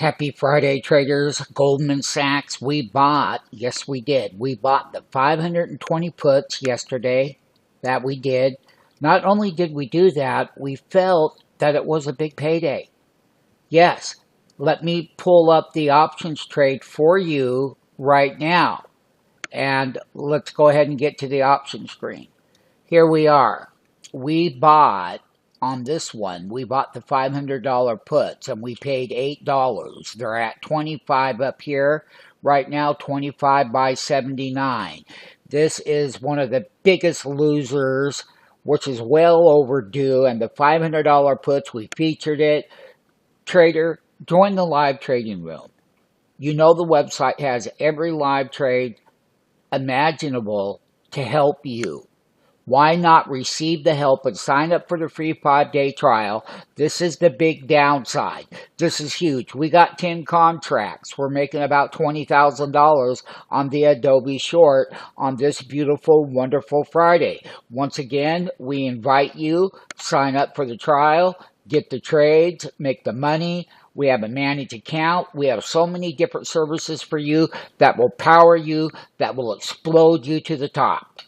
Happy Friday, traders. Goldman Sachs, yes, we did. We bought the 520 puts yesterday. That we did. Not only did we do that, we felt that it was a big payday. Yes, let me pull up the options trade for you right now. And let's go ahead and get to the option screen. Here we are. We bought on this one, we bought the $500 puts and we paid $8. They're at 25 up here. Right now, 25 by 79. This is one of the biggest losers, which is well overdue. And the $500 puts, we featured it. Trader, join the live trading room. You know the website has every live trade imaginable to help you. Why not receive the help and sign up for the free 5-day trial? This is the big downside. This is huge. We got 10 contracts. We're making about $20,000 on the Adobe short on this beautiful, wonderful Friday. Once again, we invite you, sign up for the trial, get the trades, make the money. We have a managed account. We have so many different services for you that will power you, that will explode you to the top.